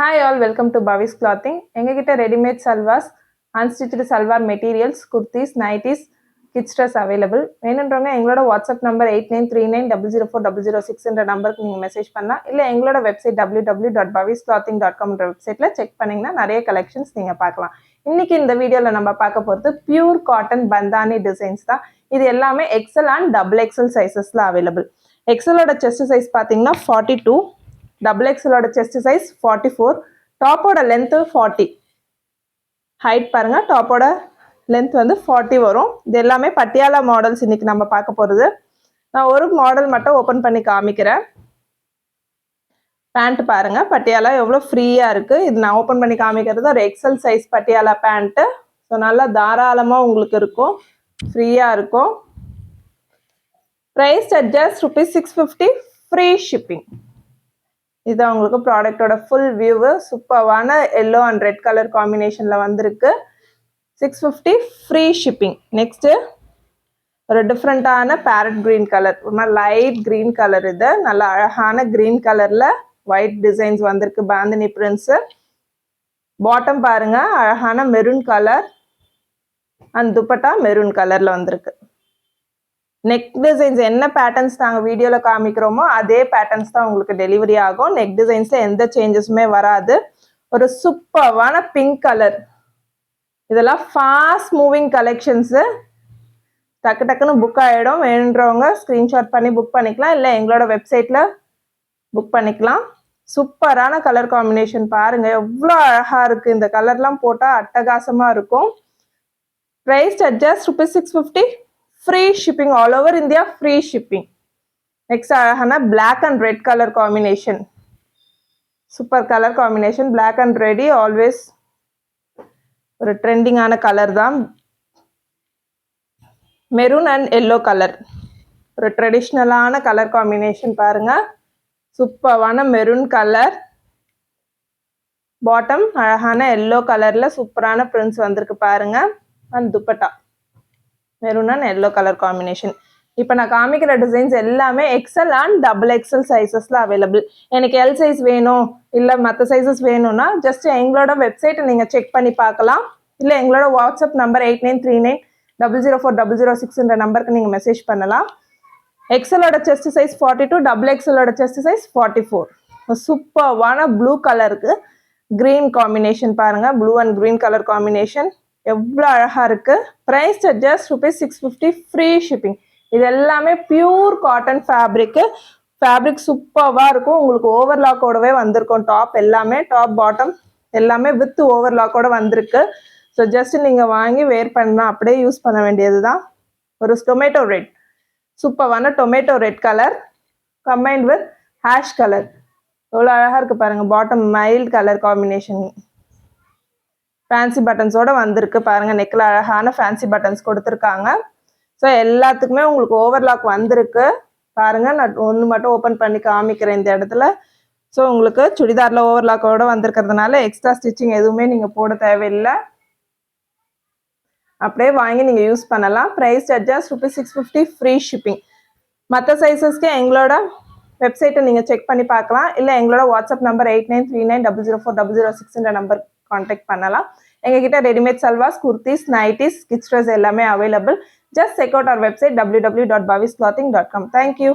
Hi all, welcome to Bhavi's Clothing. எங்ககிட்ட readymade salwars, unstitched salwar materials, kurtis, nighties, kids dress available. வேணுன்றவங்க எங்களோட WhatsApp number 8939004006 நம்பருக்கு நீங்கள் மெசேஜ் பண்ணலாம். இல்லை எங்களோட வெப்சைட் www.bhavisclothing.com வெப்சைட்டில் செக் பண்ணிங்கன்னா நிறைய கலெக்ஷன்ஸ் நீங்கள் பார்க்கலாம். இன்னைக்கு இந்த வீடியோவில் நம்ம பார்க்க போகிறது பியூர் காட்டன் பந்தானி டிசைன்ஸ் தான். இது எல்லாமே எக்ஸல் அண்ட் டபுள் எக்ஸல் சைஸஸில் அவைலபிள். எக்ஸலோட செஸ்ட் சைஸ் பார்த்தீங்கன்னா 42, டபுள் எக்ஸலோட செஸ்ட் சைஸ் 44, டாப்போட லென்த்து 40. ஹைட் பாருங்க, டாப்போட லென்த் வந்து 40 வரும். இது எல்லாமே பட்டியாலா மாடல்ஸ் இன்னைக்கு நம்ம பார்க்க போகிறது. நான் ஒரு மாடல் மட்டும் ஓப்பன் பண்ணி காமிக்கிறேன். பேண்ட் பாருங்க, பட்டியாலா எவ்வளோ ஃப்ரீயாக இருக்குது. இது நான் ஓப்பன் பண்ணி காமிக்கிறது ஒரு XL size Patiala pant. So நல்லா தாராளமாக உங்களுக்கு இருக்கும், ஃப்ரீயாக இருக்கும். Price adjust ₹650, free shipping. இதுதான் உங்களுக்கு ப்ராடக்டோட ஃபுல் வியூவு. சூப்பர்வான எல்லோ அண்ட் ரெட் கலர் காம்பினேஷனில் வந்திருக்கு. 650, ஃப்ரீ ஷிப்பிங். நெக்ஸ்ட்டு ஒரு டிஃப்ரெண்ட்டான பேரட் க்ரீன் கலர், ஒரு மாதிரி லைட் க்ரீன் கலர். இது நல்ல அழகான க்ரீன் கலரில் ஒயிட் டிசைன்ஸ் வந்திருக்கு, பாந்தினி பிரிண்ட்ஸு. பாட்டம் பாருங்க, அழகான maroon colour and dupatta maroon கலரில் வந்திருக்கு. நெக் டிசைன்ஸ் என்ன பேட்டர்ன்ஸ் நாங்கள் வீடியோவில் காமிக்கிறோமோ அதே பேட்டர்ன்ஸ் தான் உங்களுக்கு டெலிவரி ஆகும். நெக் டிசைன்ஸில் எந்த சேஞ்சஸுமே வராது. ஒரு சூப்பர்வான பிங்க் கலர். இதெல்லாம் ஃபாஸ்ட் மூவிங் கலெக்ஷன்ஸு. டக்கு டக்குன்னு புக் ஆகிடும். வேணுன்றவங்க ஸ்க்ரீன்ஷாட் பண்ணி புக் பண்ணிக்கலாம், இல்லை எங்களோட வெப்சைட்டில் புக் பண்ணிக்கலாம். சூப்பரான கலர் காம்பினேஷன் பாருங்கள், எவ்வளோ அழகாக இருக்குது. இந்த கலர்லாம் போட்டால் அட்டகாசமாக இருக்கும். Price adjust ₹650, free shipping. All over India free shipping. Next அழகான black and red colour combination. Super colour combination. Black and red always ஒரு ட்ரெண்டிங்கான கலர் தான். மெரூன் அண்ட் எல்லோ கலர், ஒரு ட்ரெடிஷ்னலான கலர் காம்பினேஷன் பாருங்க. சூப்பர்வான மெரூன் கலர். பாட்டம் அழகான yellow கலரில் சூப்பரான பிரிண்ட்ஸ் வந்திருக்கு பாருங்க. And dupatta maroon and yellow colour combination. இப்போ நான் காமிக்கிற டிசைன்ஸ் எல்லாமே எக்ஸல் அண்ட் டபுள் எக்ஸல் சைஸஸில் அவைலபிள். எனக்கு எல் சைஸ் வேணும், இல்லை மற்ற சைஸஸ் வேணும்னா ஜஸ்ட் எங்களோட வெப்சைட்டை நீங்கள் செக் பண்ணி பார்க்கலாம். இல்லை எங்களோட வாட்ஸ்அப் நம்பர் 8939004006 நம்பருக்கு நீங்கள் மெசேஜ் பண்ணலாம். எக்ஸலோட செஸ்ட் சைஸ் 42, டபுள் எக்ஸலோட செஸ்ட் சைஸ் 44. சூப்பர்வான ப்ளூ கலருக்கு க்ரீன் காம்பினேஷன் பாருங்கள். Blue and green colour combination எவ்வளோ அழகாக இருக்குது. Price adjust ₹650, free shipping. இது எல்லாமே பியூர் காட்டன் ஃபேப்ரிக்கு. ஃபேப்ரிக் சூப்பராக இருக்கும். உங்களுக்கு ஓவர்லாக்கோடவே வந்திருக்கும். டாப் எல்லாமே, டாப் பாட்டம் எல்லாமே வித் ஓவர்லாக்கோட வந்திருக்கு. ஸோ ஜஸ்ட் நீங்கள் வாங்கி வேர் பண்ணலாம், அப்படியே யூஸ் பண்ண வேண்டியது தான். ஒரு டொமேட்டோ ரெட், சூப்பரான tomato red colour combined with hash colour. எவ்வளோ அழகாக இருக்குது பாருங்கள். Bottom mild colour combination. Fancy பட்டன்ஸோடு வந்திருக்கு பாருங்கள். நெக்கில் அழகான ஃபேன்சி பட்டன்ஸ் கொடுத்துருக்காங்க. ஸோ எல்லாத்துக்குமே உங்களுக்கு ஓவர்லாக் வந்திருக்கு பாருங்கள். நான் ஒன்று மட்டும் ஓப்பன் பண்ணி காமிக்கிறேன் இந்த இடத்துல. ஸோ உங்களுக்கு சுடிதாரில் ஓவர்லாக்கோடு வந்திருக்கிறதுனால எக்ஸ்ட்ரா ஸ்டிச்சிங் எதுவுமே நீங்கள் போட தேவையில்லை, அப்படியே வாங்கி நீங்கள் யூஸ் பண்ணலாம். Price adjust ₹650, free shipping. மற்ற சைஸஸ்க்கு எங்களோட வெப்சைட்டை நீங்கள் செக் பண்ணி பார்க்கலாம், இல்லை எங்களோட வாட்ஸ்அப் நம்பர் 8939004006 நம்பர் கான்டாக்ட் பண்ணலாம். எங்ககிட்ட readymade salwars, kurtis, nighties, kids dress எல்லாமே available. Just check out our website www.bhavisclothing.com. Thank you.